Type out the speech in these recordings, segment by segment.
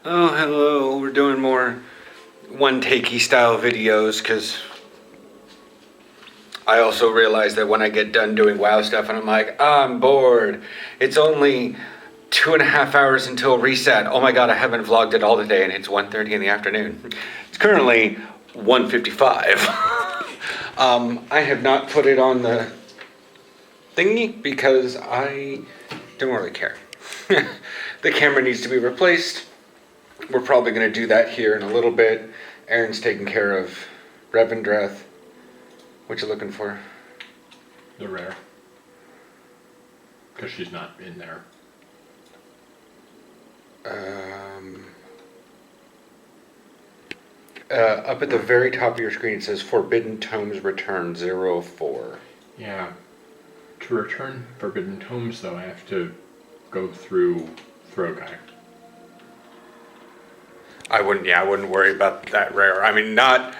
Oh, hello. We're doing more one-takey style videos because I also realize that when I get done doing WoW stuff and I'm like, I'm bored. It's only 2.5 hours until reset. Oh my god, I haven't vlogged it all today and it's 1:30 in the afternoon. It's currently 1:55. I have not put it on the thingy because I don't really care. The camera needs to be replaced. We're probably going to do that here in a little bit. Aaron's taking care of Revendreth. What you looking for? The rare. Because she's not in there. Up at the very top of your screen it says Forbidden Tomes Return 04. Yeah. To return Forbidden Tomes, though, I have to go through Throgai. I wouldn't worry about that rare. I mean, not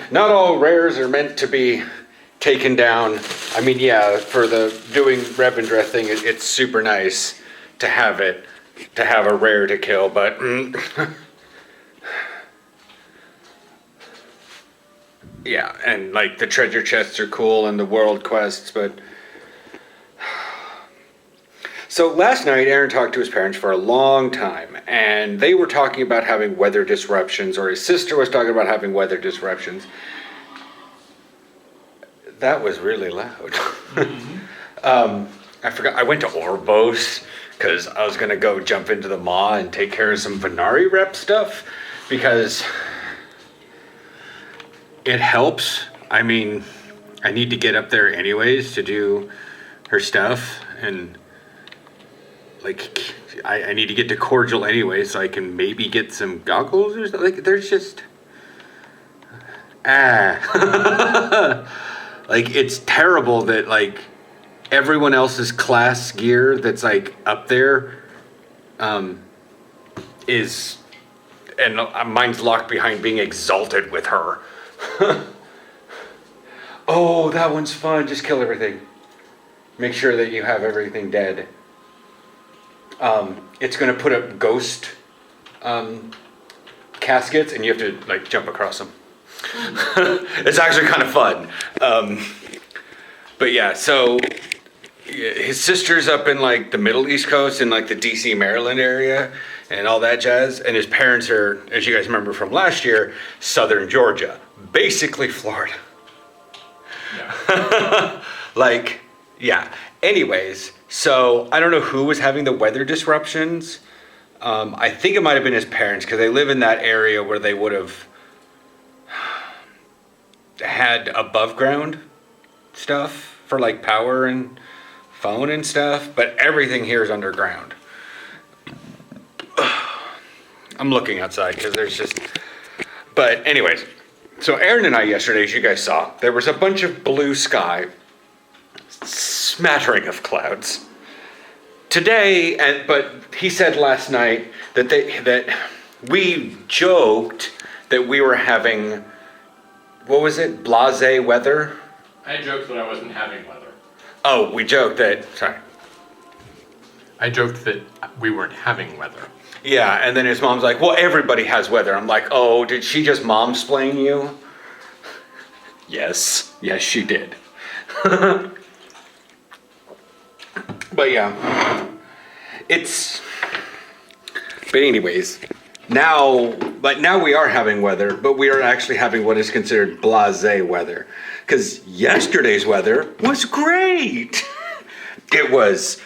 not all rares are meant to be taken down. I mean, yeah, for the doing Revendreth thing, it's super nice to have a rare to kill, but yeah, and like the treasure chests are cool and the world quests, but so last night, Aaron talked to his parents for a long time, and they were talking about having weather disruptions, or his sister was talking about having weather disruptions. That was really loud. Mm-hmm. I forgot, I went to Orbos, because I was going to go jump into the Maw and take care of some Venari rep stuff, because it helps. I mean, I need to get up there anyways to do her stuff, and like, I need to get to Cordial anyway, so I can maybe get some goggles or something. Like, there's just... like, it's terrible that, like, everyone else's class gear that's, like, up there, is... And mine's locked behind being exalted with her. Oh, that one's fun. Just kill everything. Make sure that you have everything dead. It's going to put up ghost caskets, and you have to like jump across them. It's actually kind of fun. But yeah, so his sister's up in like the Middle East Coast in like the DC, Maryland area and all that jazz. And his parents are, as you guys remember from last year, Southern Georgia, basically Florida. Yeah. Like, yeah. Anyways, so I don't know who was having the weather disruptions. I think it might have been his parents because they live in that area where they would have had above ground stuff for like power and phone and stuff, but everything here is underground. I'm looking outside because there's just... But anyways, so Aaron and I yesterday, as you guys saw, there was a bunch of blue sky, smattering of clouds. Today, but he said last night that we joked that we were having, what was it, blasé weather? I joked that I wasn't having weather. Oh, we joked that, sorry. I joked that we weren't having weather. Yeah, and then his mom's like, well, everybody has weather. I'm like, oh, did she just mom-splain you? Yes, she did. But yeah, but anyways, now we are having weather, but we are actually having what is considered blasé weather. Because yesterday's weather was great. It was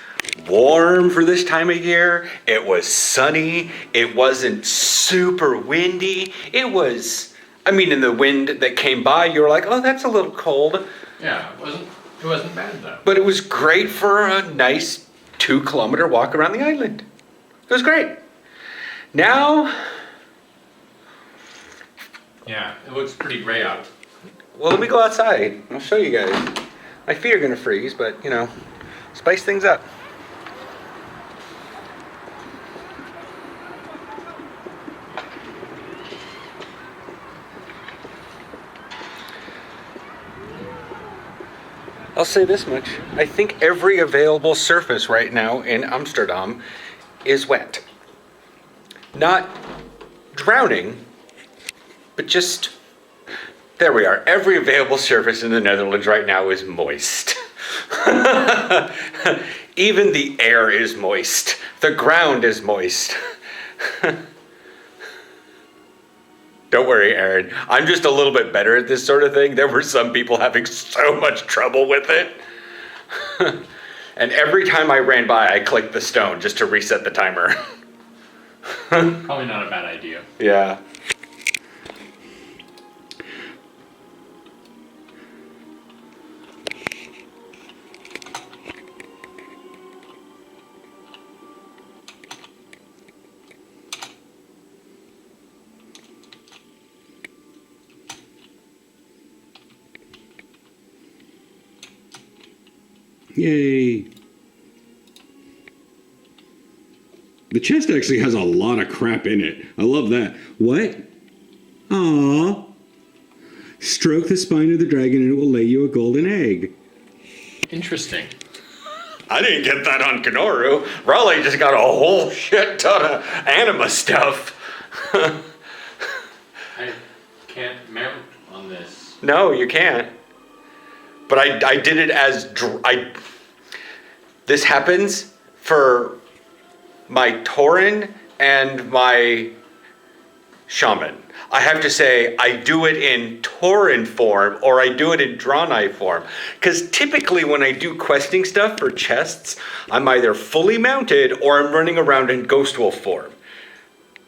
warm for this time of year. It was sunny. It wasn't super windy. It was, I mean, in the wind that came by, you were like, oh, that's a little cold. Yeah, it wasn't bad though. But it was great for a nice 2-kilometer walk around the island. It was great. Now... Yeah, it looks pretty gray out. Well, let me go outside. I'll show you guys. My feet are going to freeze, but, you know, spice things up. I'll say this much. I think every available surface right now in Amsterdam is wet. Not drowning, but just, there we are. Every available surface in the Netherlands right now is moist. Even the air is moist. The ground is moist. Don't worry, Aaron. I'm just a little bit better at this sort of thing. There were some people having so much trouble with it. And every time I ran by, I clicked the stone just to reset the timer. Probably not a bad idea. Yeah. Yay. The chest actually has a lot of crap in it. I love that. What? Aww. Stroke the spine of the dragon and it will lay you a golden egg. Interesting. I didn't get that on Kenoru. Raleigh just got a whole shit ton of anima stuff. I can't mount on this. No, you can't. But I did it as... This happens for my Tauren and my Shaman. I have to say, I do it in Tauren form or I do it in Draenei form. Because typically when I do questing stuff for chests, I'm either fully mounted or I'm running around in Ghost Wolf form.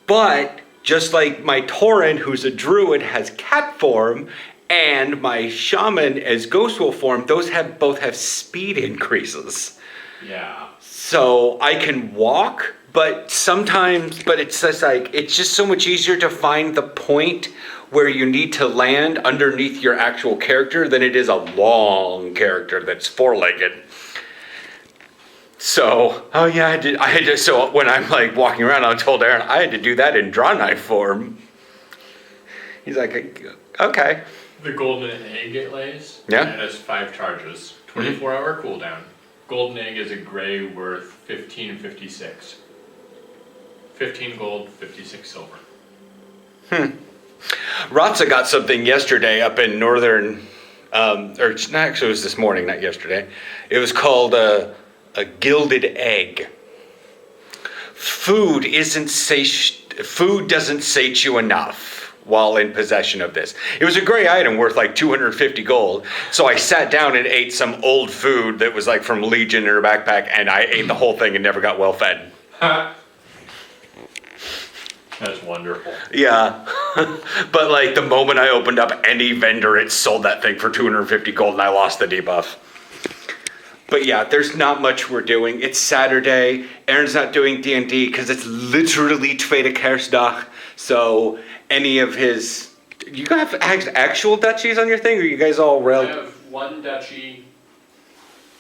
But just like my Tauren, who's a druid, has cat form, and my Shaman as Ghost Wolf form, those both have speed increases. Yeah. So I can walk, but sometimes, it's just like, it's just so much easier to find the point where you need to land underneath your actual character than it is a long character that's four-legged. So, oh yeah, I had to, so when I'm like walking around, I told Aaron, I had to do that in Draenei form. He's like, okay. The golden egg it lays. Yeah. It has 5 charges. 24-hour cooldown. Golden egg is a gray worth 15.56. 15 gold, 56 silver. Ratza got something yesterday up in northern, or actually it was this morning, not yesterday. It was called a gilded egg. Food doesn't sate you enough while in possession of this. It was a gray item worth like 250 gold. So I sat down and ate some old food that was like from Legion in her backpack, and I ate the whole thing and never got well fed. That's wonderful. Yeah. But like the moment I opened up any vendor, it sold that thing for 250 gold and I lost the debuff. But yeah, there's not much we're doing. It's Saturday. Aaron's not doing D&D because it's literally Tweede Kerstdag. So any of his... You have actual duchies on your thing, or you guys all I have 1 duchy.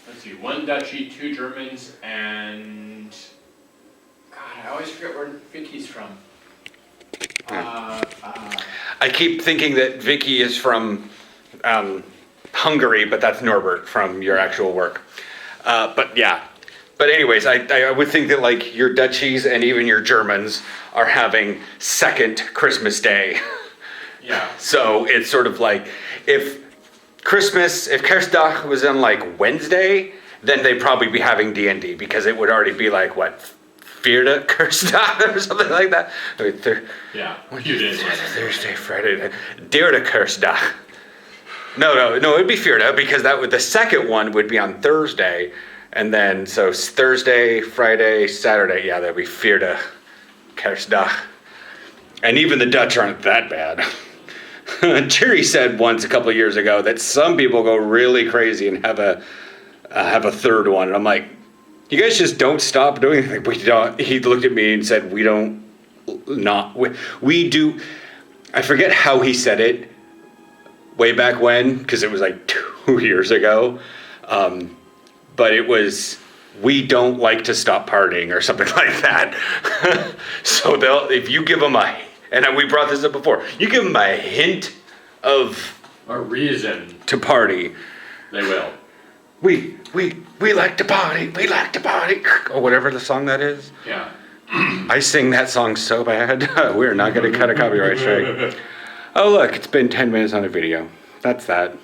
Let's see, 1 duchy, 2 Germans, and... God, I always forget where Vicky's from. I keep thinking that Vicky is from Hungary, but that's Norbert from your actual work. But yeah. But anyways, I would think that like your duchies and even your Germans are having second Christmas Day. Yeah. So it's sort of like if Kerstdag was on like Wednesday, then they'd probably be having D&D because it would already be like what, Vierde Kerstdag or something like that. Yeah, a few days later. Thursday, Friday, Derde Kerstdag. No, it'd be Vierde because the second one would be on Thursday, and then so Thursday, Friday, Saturday. Yeah, that'd be Vierde Kerstdag. And even the Dutch aren't that bad. Jerry said once a couple of years ago that some people go really crazy and have a third one, and I'm like, you guys just don't stop doing anything. We don't. He looked at me and said, we do. I forget how he said it way back when, because it was like 2 years ago. But it was, we don't like to stop partying or something like that. So if you give them and we brought this up before, you give them a hint of A reason. to party. They will. We like to party, we like to party, or whatever the song that is. Yeah. I sing that song so bad. We're not going to cut a copyright strike. Oh, look, it's been 10 minutes on a video. That's that.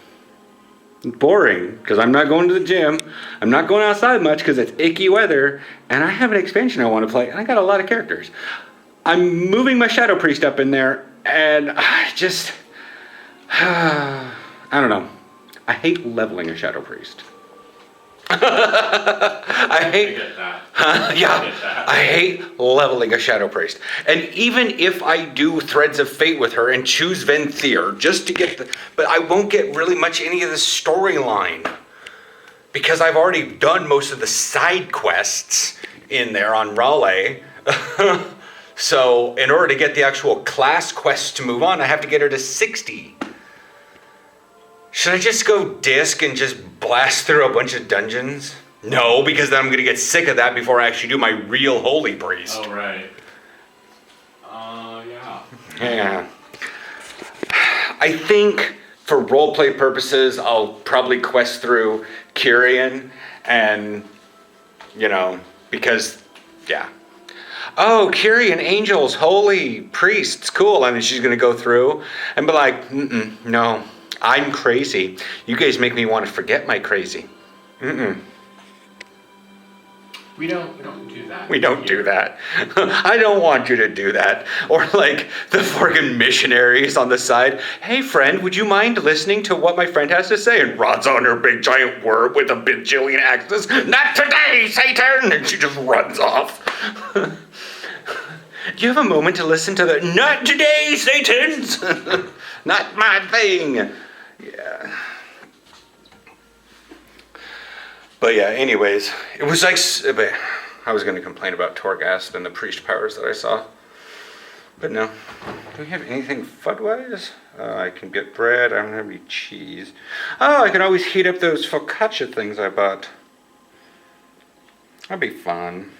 Boring, because I'm not going to the gym. I'm not going outside much because it's icky weather. And I have an expansion I want to play. And I got a lot of characters. I'm moving my Shadow Priest up in there. And I just... I don't know. I hate leveling a Shadow Priest. I hate... get that. Yeah, I hate leveling a Shadow Priest. And even if I do Threads of Fate with her and choose Venthyr just to get the... But I won't get really much any of the storyline. Because I've already done most of the side quests in there on Raleigh. So in order to get the actual class quest to move on, I have to get her to 60. Should I just go disc and just blast through a bunch of dungeons? No, because then I'm going to get sick of that before I actually do my real Holy Priest. Oh, right. Yeah. Yeah. I think for roleplay purposes, I'll probably quest through Kyrian and, you know, because, yeah. Oh, Kyrian, angels, holy priests, cool. And then she's going to go through and be like, no. I'm crazy. You guys make me want to forget my crazy. We don't do that. We don't do that. I don't want you to do that. Or like the friggin' missionaries on the side. Hey friend, would you mind listening to what my friend has to say? And Rod's on her big giant worm with a bajillion axes. Not today, Satan! And she just runs off. Do you have a moment to listen to the not today, Satans? Not my thing. Yeah. But yeah, anyways, it was like, I was going to complain about Torghast and the priest powers that I saw. But no. Do we have anything food-wise? I can get bread. I don't have any cheese. Oh, I can always heat up those focaccia things I bought. That'd be fun.